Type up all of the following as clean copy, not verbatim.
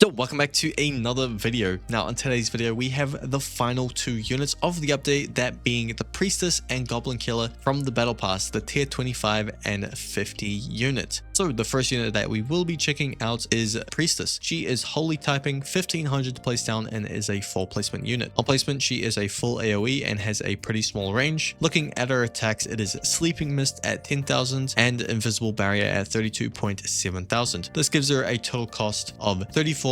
So welcome back to another video. Now in today's video we have the final two units of the update, that being the Priestess and Goblin Killer from the Battle Pass, the tier 25 and 50 unit. So the first unit that we will be checking out is Priestess. She is holy typing, 1500 to place down, and is a full placement unit. On placement she is a full AoE and has a pretty small range. Looking at her attacks, it is Sleeping Mist at 10,000 and Invisible Barrier at 32,700. This gives her a total cost of 34,200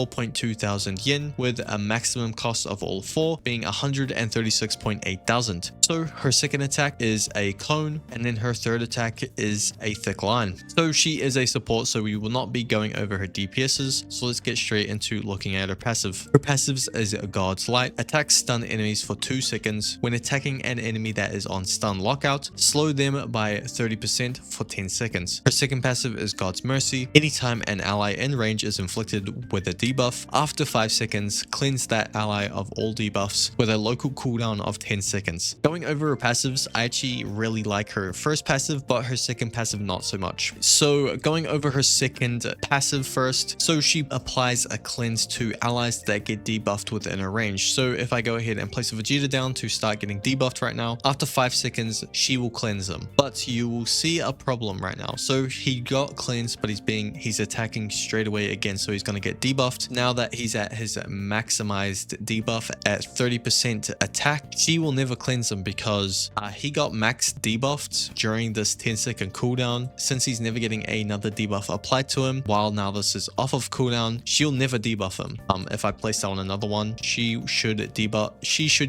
yen, with a maximum cost of all four being 136,800. So her second attack is a clone, and then her third attack is a thick line. So she is a support, so we will not be going over her DPSs. So let's get straight into looking at her passive. Her passives is God's Light, attacks stun enemies for 2 seconds. When attacking an enemy that is on stun lockout, slow them by 30% for 10 seconds. Her second passive is God's Mercy. Anytime an ally in range is inflicted with a debuff, after 5 seconds, cleanse that ally of all debuffs with a local cooldown of 10 seconds. Going over her passives, I actually really like her first passive, but her second passive not so much. So going over her second passive first, so she applies a cleanse to allies that get debuffed within her range. So if I go ahead and place a Vegeta down to start getting debuffed right now, after 5 seconds, she will cleanse them. But you will see a problem right now. So he got cleansed, but he's attacking straight away again, so he's going to get debuffed. Now that he's at his maximized debuff at 30% attack, she will never cleanse him because he got max debuffed during this 10-second cooldown. Since he's never getting another debuff applied to him while now this is off of cooldown, she'll never debuff him. If I place down another one, she should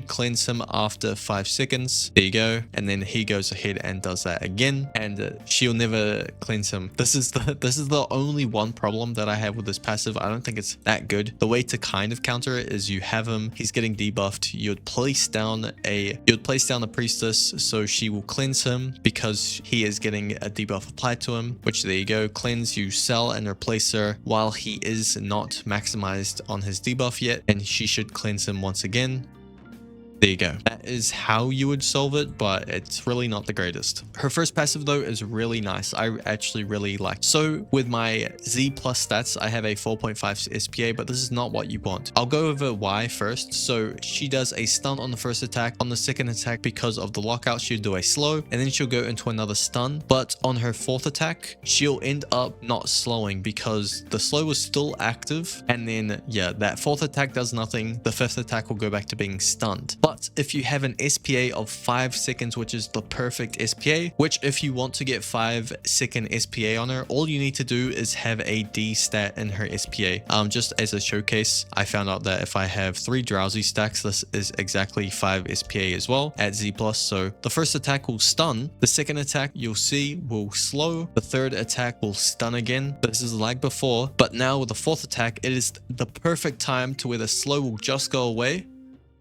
cleanse him after 5 seconds. There you go. And then he goes ahead and does that again, and she'll never cleanse him. This is the only one problem that I have with this passive. I don't think it's that good. The way to kind of counter it is you have him, he's getting debuffed, you'd place down a Priestess, so she will cleanse him because he is getting a debuff applied to him, which there you go, cleanse, you sell and replace her while he is not maximized on his debuff yet, and she should cleanse him once again. There you go. That is how you would solve it, but it's really not the greatest. Her first passive though is really nice. I actually really like. So with my Z plus stats, I have a 4.5 SPA, but this is not what you want. I'll go over why first. So she does a stun on the first attack. On the second attack, because of the lockout, she'll do a slow, and then she'll go into another stun. But on her fourth attack, she'll end up not slowing because the slow was still active. And then, yeah, that fourth attack does nothing. The fifth attack will go back to being stunned. But if you have an SPA of 5 seconds, which is the perfect SPA, which if you want to get 5-second SPA on her, all you need to do is have a D stat in her SPA. Just as a showcase, I found out that if I have 3 drowsy stacks, this is exactly 5 SPA as well at Z+. So the first attack will stun, the second attack you'll see will slow, the third attack will stun again. This is like before, but now with the fourth attack, it is the perfect time to where the slow will just go away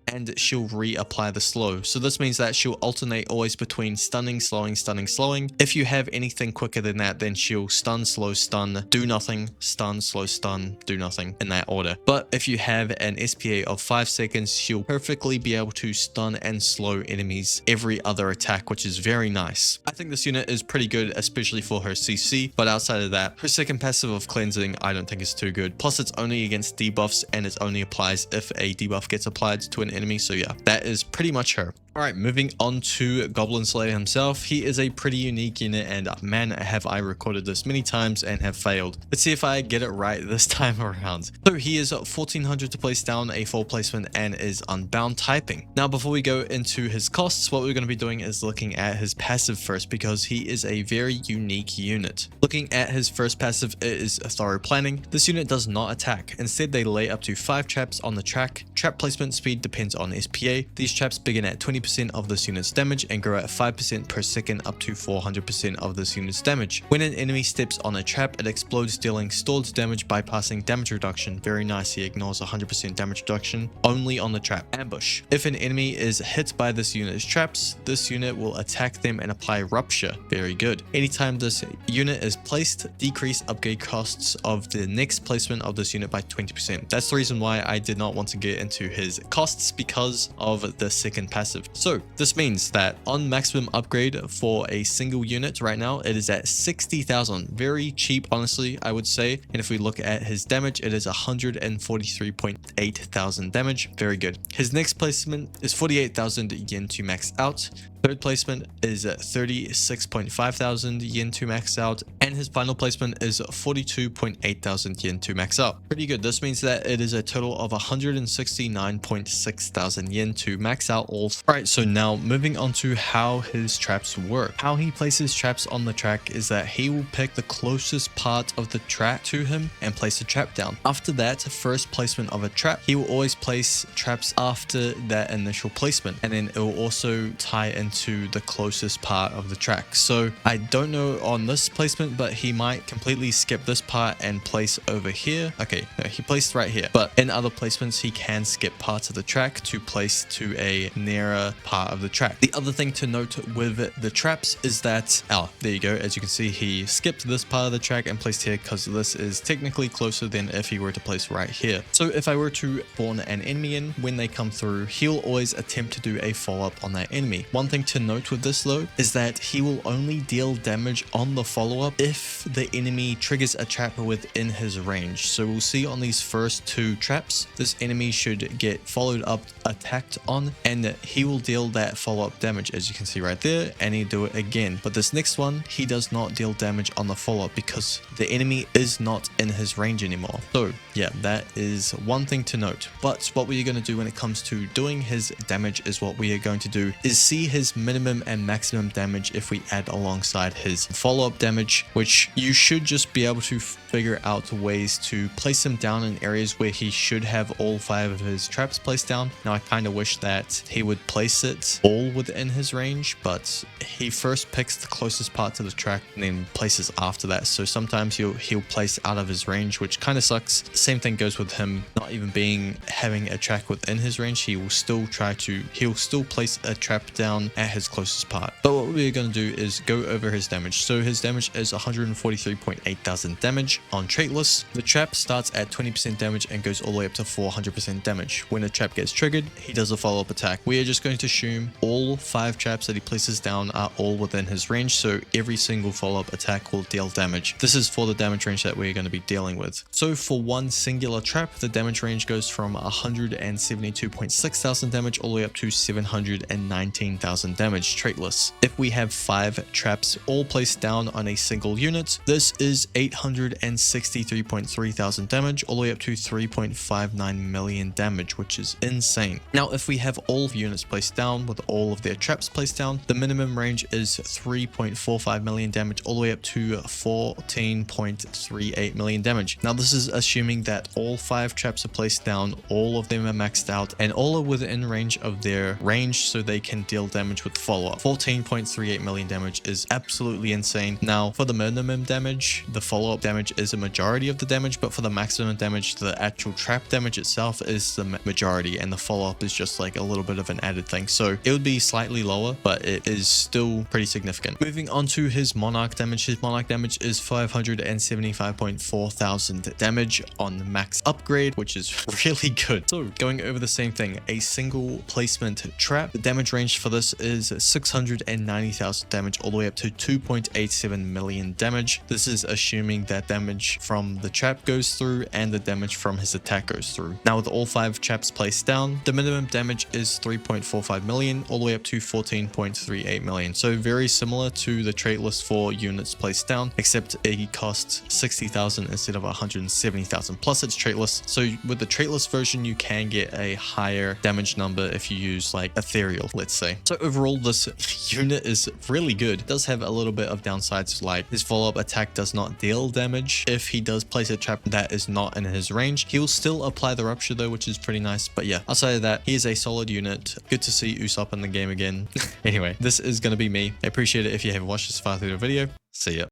and she'll reapply the slow. So this means that she'll alternate always between stunning, slowing, stunning, slowing. If you have anything quicker than that, then she'll stun, slow, stun, do nothing, stun, slow, stun, do nothing, in that order. But if you have an SPA of 5 seconds, she'll perfectly be able to stun and slow enemies every other attack, which is very nice. I think this unit is pretty good, especially for her CC, but outside of that, her second passive of cleansing I don't think is too good. Plus it's only against debuffs, and it only applies if a debuff gets applied to an enemy. So yeah, that is pretty much her. Alright, moving on to Goblin Slayer himself. He is a pretty unique unit, and man, have I recorded this many times and have failed. Let's see if I get it right this time around. So he is 1400 to place down, a full placement, and is unbound typing. Now before we go into his costs, what we're going to be doing is looking at his passive first, because he is a very unique unit. Looking at his first passive, it is thorough planning. This unit does not attack. Instead, they lay up to 5 traps on the track. Trap placement speed depends on SPA. These traps begin at 20% of this unit's damage and grow at 5% per second up to 400% of this unit's damage. When an enemy steps on a trap, it explodes, dealing stored damage, bypassing damage reduction. Very nice, he ignores 100% damage reduction only on the trap. Ambush. If an enemy is hit by this unit's traps, this unit will attack them and apply rupture. Very good. Anytime this unit is placed, decrease upgrade costs of the next placement of this unit by 20%. That's the reason why I did not want to get into his costs, because of the second passive. So this means that on maximum upgrade for a single unit right now, it is at 60,000. Very cheap, honestly, I would say. And if we look at his damage, it is 143.8 thousand damage. Very good. His next placement is 48,000 yen to max out. Third placement is 36.5 thousand yen to max out, and his final placement is 42.8 thousand yen to max out. Pretty good. This means that it is a total of 169.6 thousand yen to max out all. Alright, so now moving on to how his traps work. How he places traps on the track is that he will pick the closest part of the track to him and place a trap down. After that first placement of a trap, he will always place traps after that initial placement, and then it will also tie into the closest part of the track. So I don't know on this placement, but he might completely skip this part and place over here. Okay, no, he placed right here, but in other placements he can skip parts of the track to place to a nearer part of the track. The other thing to note with the traps is that, there you go, as you can see, he skipped this part of the track and placed here because this is technically closer than if he were to place right here. So if I were to spawn an enemy in, when they come through, he'll always attempt to do a follow-up on that enemy. One thing to note with this though is that he will only deal damage on the follow-up if the enemy triggers a trap within his range. So we'll see on these first two traps, this enemy should get followed up, attacked on, and he will deal that follow-up damage, as you can see right there, and he'll do it again. But this next one, he does not deal damage on the follow-up because the enemy is not in his range anymore. So yeah, that is one thing to note. But what we are going to do when it comes to doing his damage is what we are going to do is see his minimum and maximum damage if we add alongside his follow-up damage, which you should just be able to figure out ways to place him down in areas where he should have all 5 of his traps placed down. Now I kind of wish that he would place it all within his range, but he first picks the closest part to the track and then places after that. So sometimes he'll place out of his range, which kind of sucks. The same thing goes with him not even having a track within his range. He'll still place a trap down at his closest part. But what we're going to do is go over his damage. So his damage is 143.8 thousand damage. On Traitless, the trap starts at 20% damage and goes all the way up to 400% damage. When a trap gets triggered, he does a follow-up attack. We are just going to assume all 5 traps that he places down are all within his range, so every single follow-up attack will deal damage. This is for the damage range that we're going to be dealing with. So for one singular trap, the damage range goes from 172.6 thousand damage all the way up to 719,000 damage Traitless. If we have 5 traps all placed down on a single unit, this is 863.3 thousand damage all the way up to 3.59 million damage, which is insane. Now if we have all units placed down with all of their traps placed down, the minimum range is 3.45 million damage all the way up to 14.38 million damage. Now this is assuming that all 5 traps are placed down, all of them are maxed out, and all are within range of their range so they can deal damage with follow-up. 14.38 million damage is absolutely insane. Now for the minimum damage, the follow-up damage is a majority of the damage, but for the maximum damage, the actual trap damage itself is the majority, and the follow-up is just like a little bit of an added thing. So it would be slightly lower, but it is still pretty significant. Moving on to his Monarch damage. His Monarch damage is 575.4 thousand damage on max upgrade, which is really good. So going over the same thing, a single placement trap, the damage range for this is 690,000 damage all the way up to 2.87 million damage. This is assuming that damage from the trap goes through and the damage from his attack goes through. Now with all 5 traps placed down, the minimum damage is 3.45 million all the way up to 14.38 million. So very similar to the Traitless for units placed down, except it costs 60,000 instead of 170,000. Plus it's Traitless. So with the Traitless version, you can get a higher damage number if you use like Ethereal, let's say. So overall, this unit is really good. It does have a little bit of downsides, like his follow-up attack does not deal damage. If he does place a trap that is not in his range, he will still apply the rupture though, which is pretty nice. But yeah, outside of that, he is a solid unit. Good to see Usopp in the game again. Anyway, this is going to be me. I appreciate it if you have watched this far through the video. See ya.